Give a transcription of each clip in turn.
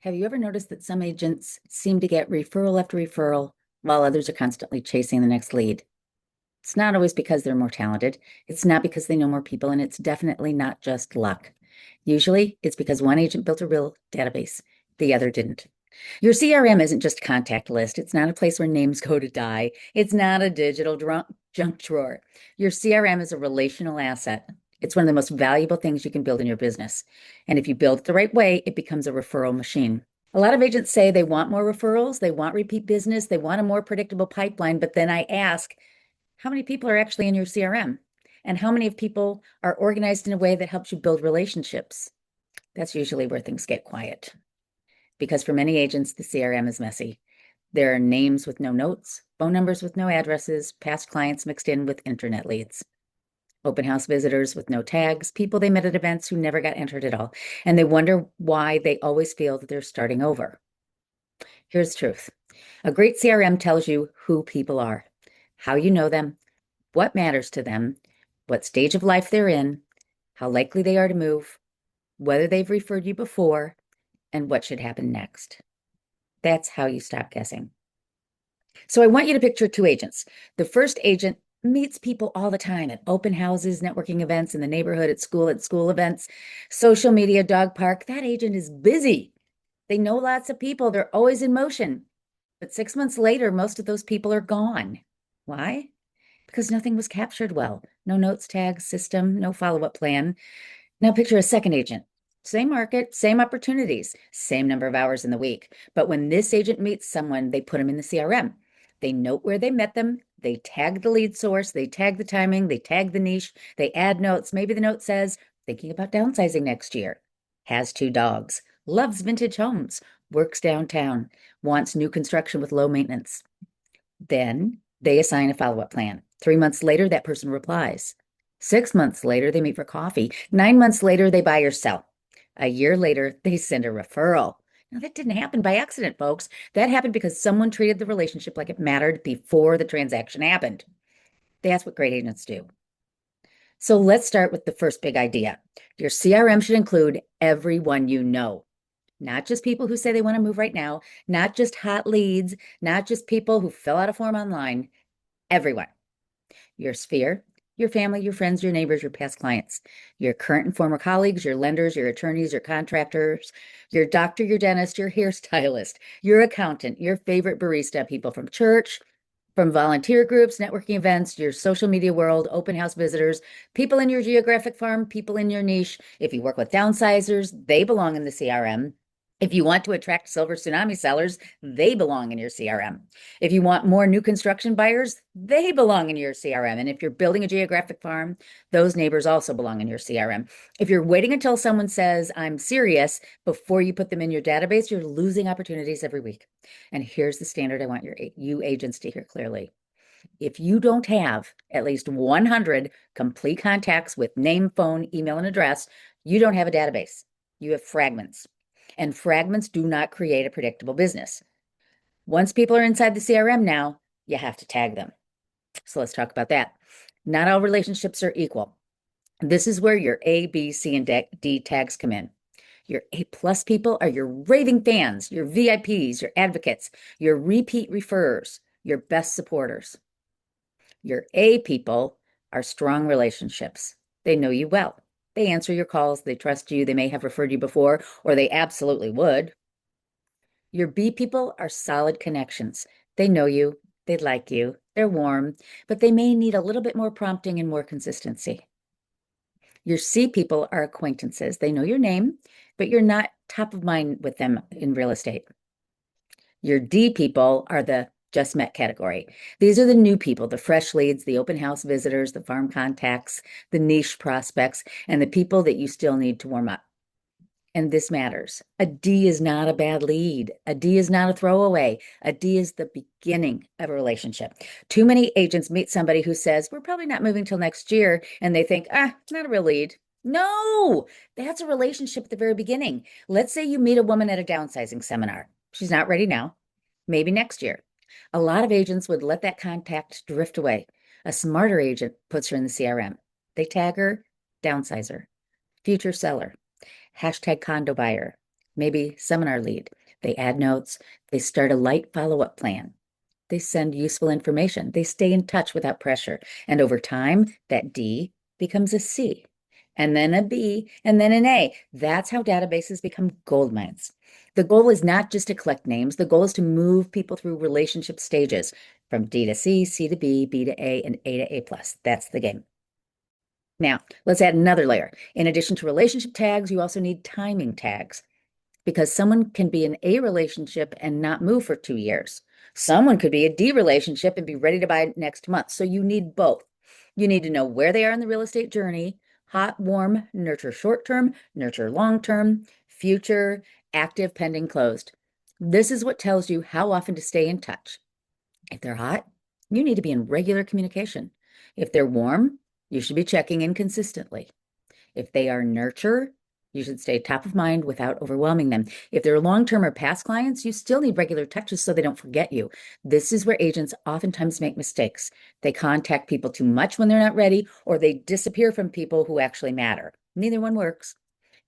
Have you ever noticed that some agents seem to get referral after referral while others are constantly chasing the next lead? It's not always because they're more talented. It's not because they know more people, and it's definitely not just luck. Usually, it's because one agent built a real database, the other didn't. Your CRM isn't just a contact list. It's not a place where names go to die. It's not a digital junk drawer. Your CRM is a relational asset. It's one of the most valuable things you can build in your business. And if you build it the right way, it becomes a referral machine. A lot of agents say they want more referrals, they want repeat business, they want a more predictable pipeline. But then I ask, how many people are actually in your CRM? And how many of people are organized in a way that helps you build relationships? That's usually where things get quiet. Because for many agents, the CRM is messy. There are names with no notes, phone numbers with no addresses, past clients mixed in with internet leads, open house visitors with no tags, people they met at events who never got entered at all. And they wonder why they always feel that they're starting over. Here's the truth. A great CRM tells you who people are, how you know them, what matters to them, what stage of life they're in, how likely they are to move, whether they've referred you before, and what should happen next. That's how you stop guessing. So I want you to picture two agents. The first agent meets people all the time at open houses, networking events in the neighborhood, at school events, social media, dog park. That agent is busy. They know lots of people. They're always in motion. But 6 months later, most of those people are gone. Why? Because nothing was captured well. No notes, tags, system, no follow-up plan. Now picture a second agent. Same market, same opportunities, same number of hours in the week. But when this agent meets someone, they put them in the CRM. They note where they met them. They tag the lead source. They tag the timing. They tag the niche. They add notes. Maybe the note says, thinking about downsizing next year. Has 2 dogs. Loves vintage homes. Works downtown. Wants new construction with low maintenance. Then they assign a follow-up plan. 3 months later, that person replies. 6 months later, they meet for coffee. 9 months later, they buy or sell. A year later, they send a referral. Now, that didn't happen by accident, folks. That happened because someone treated the relationship like it mattered before the transaction happened. That's what great agents do. So let's start with the first big idea. Your CRM should include everyone you know, not just people who say they want to move right now, not just hot leads, not just people who fill out a form online, everyone. Your sphere, your family, your friends, your neighbors, your past clients, your current and former colleagues, your lenders, your attorneys, your contractors, your doctor, your dentist, your hairstylist, your accountant, your favorite barista, people from church, from volunteer groups, networking events, your social media world, open house visitors, people in your geographic farm, people in your niche. If you work with downsizers, they belong in the CRM. If you want to attract silver tsunami sellers, they belong in your CRM. If you want more new construction buyers, they belong in your CRM. And if you're building a geographic farm, those neighbors also belong in your CRM. If you're waiting until someone says, I'm serious, before you put them in your database, you're losing opportunities every week. And here's the standard I want you agents to hear clearly. If you don't have at least 100 complete contacts with name, phone, email, and address, you don't have a database. You have fragments. And fragments do not create a predictable business. Once people are inside the CRM now, you have to tag them. So let's talk about that. Not all relationships are equal. This is where your A, B, C, and D tags come in. Your A plus people are your raving fans, your VIPs, your advocates, your repeat referrers, your best supporters. Your A people are strong relationships. They know you well. They answer your calls. They trust you. They may have referred you before, or they absolutely would. Your B people are solid connections. They know you. They like you. They're warm, but they may need a little bit more prompting and more consistency. Your C people are acquaintances. They know your name, but you're not top of mind with them in real estate. Your D people are the just met category. These are the new people, the fresh leads, the open house visitors, the farm contacts, the niche prospects, and the people that you still need to warm up. And this matters. A D is not a bad lead. A D is not a throwaway. A D is the beginning of a relationship. Too many agents meet somebody who says, we're probably not moving till next year. And they think, it's not a real lead. No, that's a relationship at the very beginning. Let's say you meet a woman at a downsizing seminar. She's not ready now, maybe next year. A lot of agents would let that contact drift away. A smarter agent puts her in the CRM. They tag her, downsizer, future seller, hashtag condo buyer, maybe seminar lead. They add notes, they start a light follow-up plan. They send useful information. They stay in touch without pressure. And over time, that D becomes a C, and then a B, and then an A. That's how databases become gold mines. The goal is not just to collect names. The goal is to move people through relationship stages from D to C, C to B, B to A, and A to A plus. That's the game. Now, let's add another layer. In addition to relationship tags, you also need timing tags because someone can be in a relationship and not move for 2 years. Someone could be a D relationship and be ready to buy next month. So you need both. You need to know where they are in the real estate journey: hot, warm, nurture short term, nurture long term, future, active, pending, closed. This is what tells you how often to stay in touch. If they're hot, you need to be in regular communication. If they're warm, you should be checking in consistently. If they are nurture, you should stay top of mind without overwhelming them. If they're long-term or past clients, you still need regular touches so they don't forget you. This is where agents oftentimes make mistakes. They contact people too much when they're not ready, or they disappear from people who actually matter. Neither one works.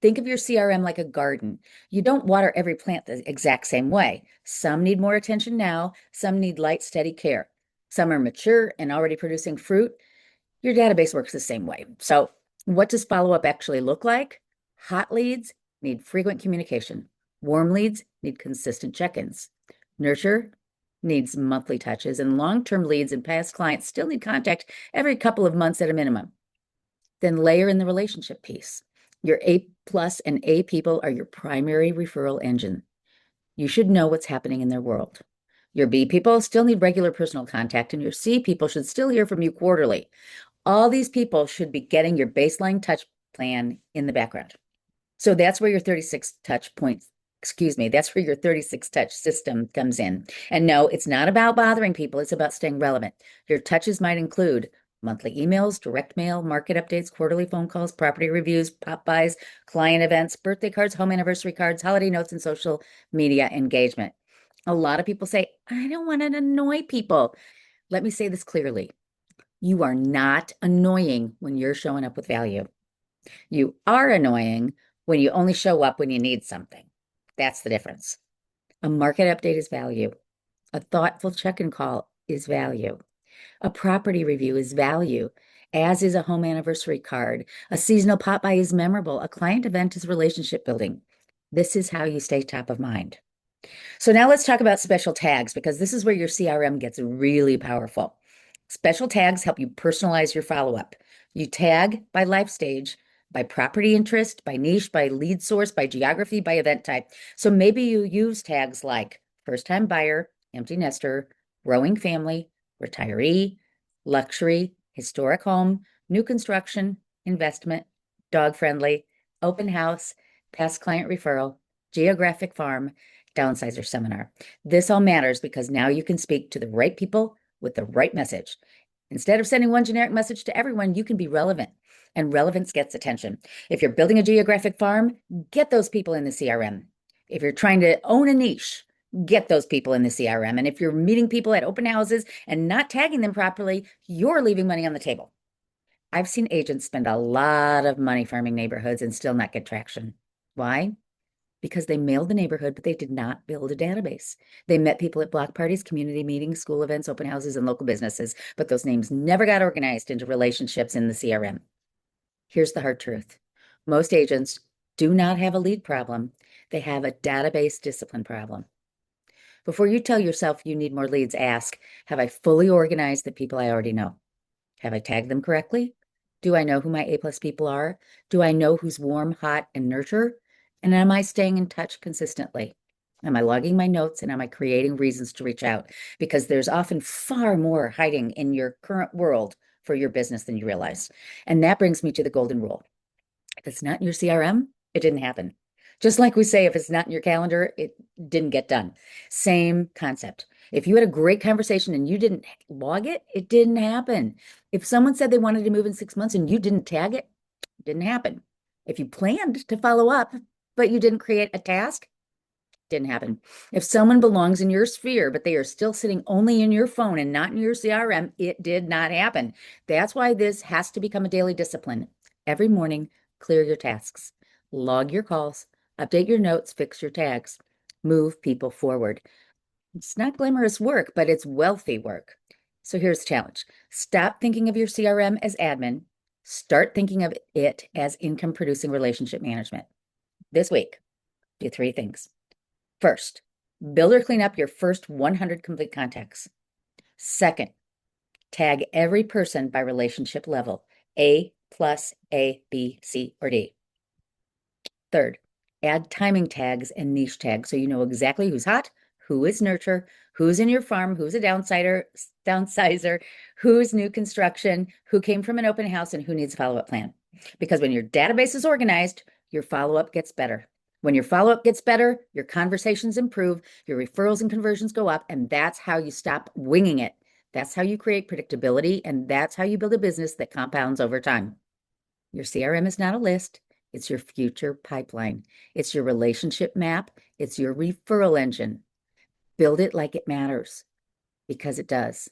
Think of your CRM like a garden. You don't water every plant the exact same way. Some need more attention now, some need light, steady care. Some are mature and already producing fruit. Your database works the same way. So, what does follow-up actually look like? Hot leads need frequent communication. Warm leads need consistent check-ins. Nurture needs monthly touches, and long-term leads and past clients still need contact every couple of months at a minimum. Then layer in the relationship piece. Your A plus and A people are your primary referral engine. You should know what's happening in their world. Your B people still need regular personal contact, and your C people should still hear from you quarterly. All these people should be getting your baseline touch plan in the background. So that's where your 36 touch points, that's where your 36 touch system comes in. And no, it's not about bothering people. It's about staying relevant. Your touches might include monthly emails, direct mail, market updates, quarterly phone calls, property reviews, pop buys, client events, birthday cards, home anniversary cards, holiday notes, and social media engagement. A lot of people say, I don't want to annoy people. Let me say this clearly. You are not annoying when you're showing up with value. You are annoying when you only show up when you need something. That's the difference. A market update is value. A thoughtful check-in call is value. A property review is value, as is a home anniversary card. A seasonal pop-by is memorable. A client event is relationship building. This is how you stay top of mind. So now let's talk about special tags, because this is where your CRM gets really powerful. Special tags help you personalize your follow-up. You tag by life stage, by property interest, by niche, by lead source, by geography, by event type. So maybe you use tags like first-time buyer, empty nester, growing family, retiree, luxury, historic home, new construction, investment, dog-friendly, open house, past client referral, geographic farm, downsizer seminar. This all matters because now you can speak to the right people with the right message. Instead of sending one generic message to everyone, you can be relevant, and relevance gets attention. If you're building a geographic farm, get those people in the CRM. If you're trying to own a niche, get those people in the CRM. And if you're meeting people at open houses and not tagging them properly, you're leaving money on the table. I've seen agents spend a lot of money farming neighborhoods and still not get traction. Why? Because they mailed the neighborhood, but they did not build a database. They met people at block parties, community meetings, school events, open houses, and local businesses, but those names never got organized into relationships in the CRM. Here's the hard truth. Most agents do not have a lead problem. They have a database discipline problem. Before you tell yourself you need more leads, ask, have I fully organized the people I already know? Have I tagged them correctly? Do I know who my A plus people are? Do I know who's warm, hot, and nurture? And am I staying in touch consistently? Am I logging my notes, and am I creating reasons to reach out? Because there's often far more hiding in your current world for your business than you realize. And that brings me to the golden rule. If it's not in your CRM, it didn't happen. Just like we say, if it's not in your calendar, it didn't get done. Same concept. If you had a great conversation and you didn't log it, it didn't happen. If someone said they wanted to move in 6 months and you didn't tag it, it didn't happen. If you planned to follow up, but you didn't create a task, didn't happen. If someone belongs in your sphere, but they are still sitting only in your phone and not in your CRM, it did not happen. That's why this has to become a daily discipline. Every morning, clear your tasks, log your calls, Update your notes, fix your tags, move people forward. It's not glamorous work, but it's wealthy work. So here's the challenge. Stop thinking of your CRM as admin. Start thinking of it as income producing relationship management. This week, do three things. First, build or clean up your first 100 complete contacts. Second, tag every person by relationship level, A plus A, B, C, or D. Third, add timing tags and niche tags so you know exactly who's hot, who is nurture, who's in your farm, who's a downsizer, who's new construction, who came from an open house, and who needs a follow-up plan. Because when your database is organized, your follow-up gets better. When your follow-up gets better, your conversations improve, your referrals and conversions go up, and that's how you stop winging it. That's how you create predictability, and that's how you build a business that compounds over time. Your CRM is not a list. It's your future pipeline. It's your relationship map. It's your referral engine. Build it like it matters, because it does.